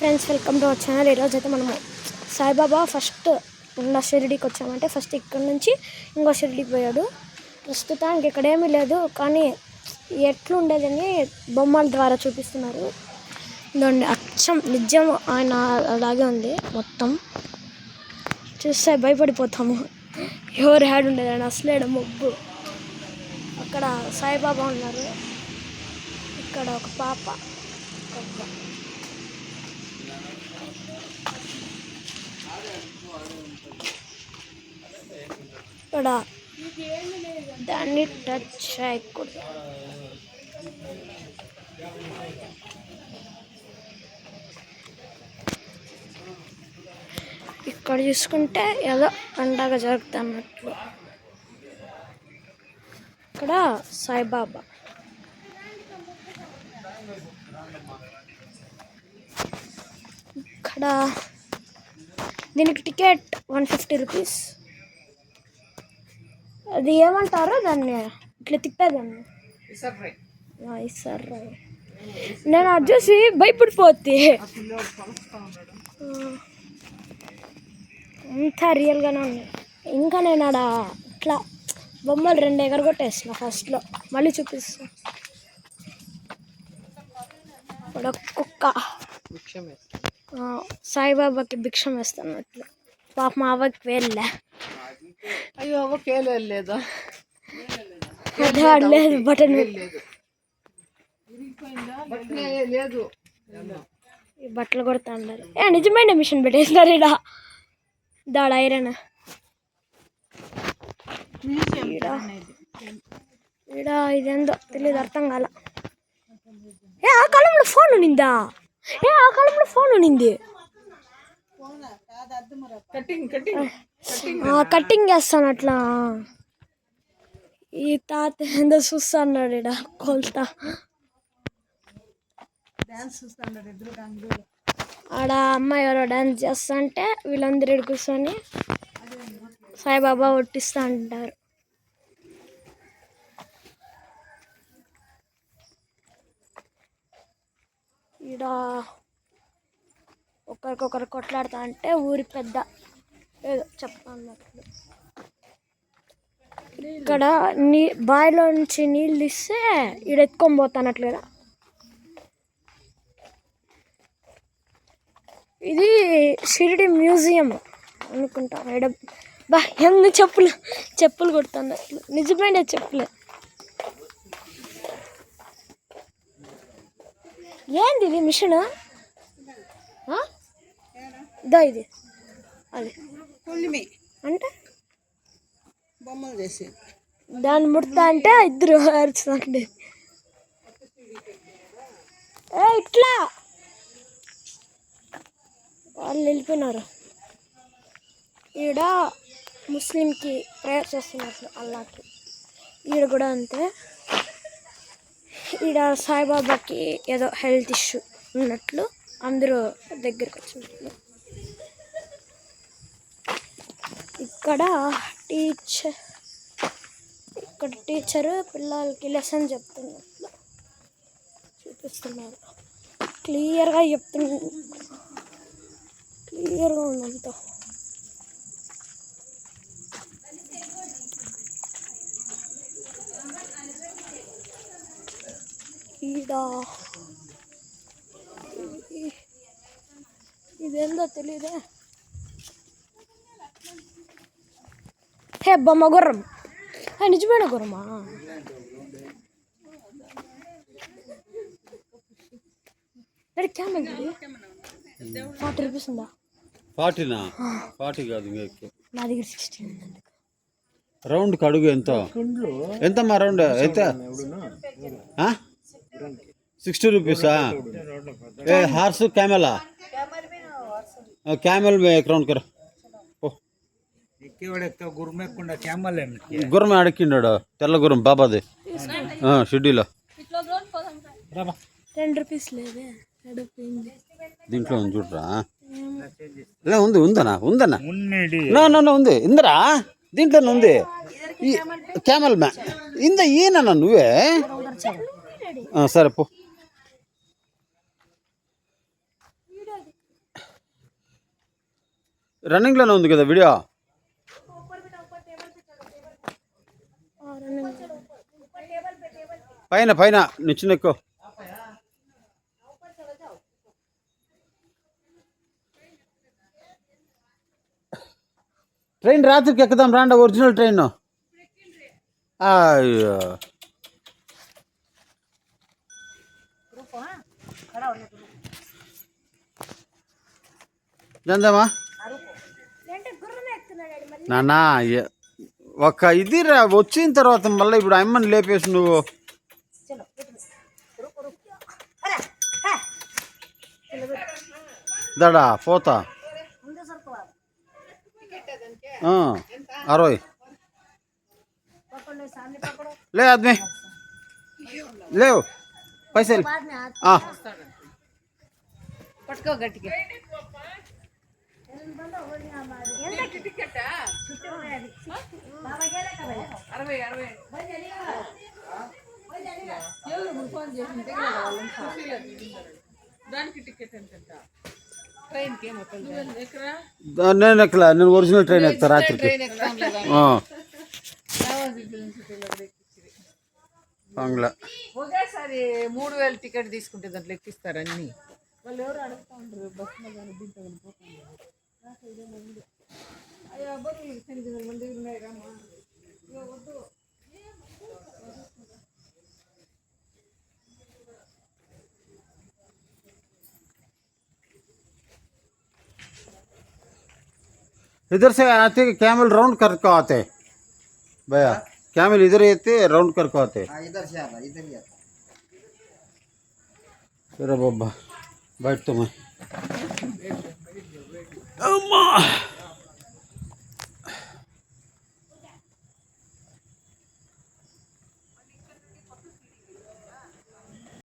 Friends, welcome to our channel. ఈరోజు అయితే మనము సాయిబాబా ఫస్ట్ ఉన్న షిరిడీకి వచ్చామంటే ఫస్ట్ ఇక్కడ నుంచి ఇంకో షిరిడీకి పోయాడు. ప్రస్తుతానికి ఇక్కడ ఏమీ లేదు, కానీ ఎట్లుండేదని బొమ్మల ద్వారా చూపిస్తున్నారు. ఇదండి అచ్చం నిజం ఆయన అలాగే ఉంది. మొత్తం చూస్తే భయపడిపోతాము. ఎవరు హ్యాడ్ ఉండేదని అసలేడు మొబ్బు. అక్కడ సాయిబాబా ఉన్నారు, ఇక్కడ ఒక పాప, ఇక్కడ దాన్ని టచ్ చేయకూడదు. ఇక్కడ చూసుకుంటే ఏదో పండగ జరుగుతున్నట్లు. ఇక్కడ సాయిబాబా, ఇక్కడ దీనికి టికెట్ 150 రూపీస్. అది ఏమంటారో దాన్ని ఇట్లా తిప్పేదాన్ని ఇసర్రాయి. నేను అది చూసి భయపడిపోతే అంతా రియల్గానే ఉన్నాయి. ఇంకా నేను ఆడ ఇట్లా బొమ్మలు 2 ఎగరగొట్టేసిన ఫస్ట్లో. మళ్ళీ చూపిస్తాను. ఇక్కడ కుక్క సాయిబాబాకి భిక్షం వేస్తున్నట్లు. పాప మా అవ్వకి వేళ్ళే. అయ్యో అవ్వకి వేయలేదు, లేదు బటన్ లేదు. ఈ బట్టలు కొడతా ఉన్నారు. నిజమైన మిషన్ పెట్టేసినారు ఈడ. దాడ ఐరన్ ఈడ ఇదేందో తెలియదు, అర్థం కాల. ఆ కాలంలో ఫోన్ ఉన్నిందా? ఆ కాలంలో ఫోన్ ఉన్నింది. కటింగ్ చేస్తాను అట్లా. ఈ తాత ఏందో చూస్తా అన్నాడు ఈడ కొలత. ఆడ అమ్మాయి ఎవరో డాన్స్ చేస్తా అంటే వీళ్ళందరూ ఈడ కూర్చొని సాయిబాబా ఒట్టిస్తా అంటారు. ఈడ ఒకరికొకరు కొట్లాడుతా అంటే ఊరి పెద్ద ఏదో చెప్తా అన్నట్లు. ఇక్కడ బావిలో నుంచి నీళ్ళు తీస్తే ఈడ ఎత్తుకొని పోతానట్లు కదా. ఇది షిరిడి మ్యూజియం అనుకుంటా. ఈడ బా ఎన్ని చెప్పులు కొడుతున్నట్లు. నిజమైన చెప్పులే. ఏంది ఇది మిషన్? ఇదా ఇది? అది అంటే బొమ్మలు చేసి దాన్ని ముడతా అంటే ఇద్దరు అరుచుండే. ఇట్లా వాళ్ళు వెళ్ళిపోయినారు. ఈడ ముస్లింకి ప్రేయర్ చేస్తున్నట్లు అల్లాకి. ఈడ కూడా అంతే. ఈడ సాయిబాబాకి ఏదో హెల్త్ ఇష్యూ ఉన్నట్లు అందరూ దగ్గరికి వచ్చినట్లు. ఇక్కడ టీచరు పిల్లలకి లెసన్ చెప్తున్నట్లు చూపిస్తున్నారు. క్లియర్గా క్లియర్గా ఉందంతా. ఇదేందో తెలీదే. బొమ్మ గుర్రం. నిజమైన గుర్రమా? క్యామెల్ 40 రూపీస్ ఉందా? 40 కాదు, నా దగ్గర 60 ఉంది. రౌండ్ కడుగు ఎంతమ్మా? రౌండ్ ఎంత? 60 రూపీసా? హార్స్ క్యామెలా? క్యామెల్ में एक राउंड करो. గుర్రం అడక్కిండాడు, తెల్ల గుర్రం బాబాది షిడ్డీలో. 2 రూపీస్ లేదే. దీంట్లో ఉంది చూడరా. ఉందనా ఉంది ఇందరా. దీంట్లోనే ఉంది క్యామెల్ మ్యా. ఈయన నువ్వే? సరే పో. రన్నింగ్లోనే ఉంది కదా వీడియో. పైన పైన నిచ్చెనెక్కో. ట్రైన్ రాత్రికి ఎక్కుదాం రాండి, ఒరిజినల్ ట్రైన్. అయ్యో జందమ్మా నాన్న, ఒక ఇది వచ్చిన తర్వాత మళ్ళీ ఇప్పుడు అమ్మని లేపేసి నువ్వు. దడా పోతా 60 ले आदमी ले पैसे పట్టుకో గట్టిగా. దానికి టికెట్ ఎంత? ట్రైన్కి నేను ఎక్కలా, నేను ఒరిజినల్ ట్రైన్ ఎక్కుతా రాత్రికి. ట్రైన్ ఎక్కుతాం లేదా? బంగ్లా ఒకేసారి 3000 టికెట్ తీసుకుంటే దాంట్లో ఎక్కిస్తారు అన్ని. వాళ్ళు ఎవరు అడుగుతా ఉంటారు బస్సులో కానీ దీంట్లో కానీ పోతాను. అయ్యో అబ్బాయి 8 మంది ఉన్నాయి కమ్మా. వద్దు. इधर से आते कैमल राउंड करके आते भैया, कैमल इधर आते राउंड करके आते. इधर से आता, इधर ही आता. तेरा बाबा बैठ तो मैं अम्मा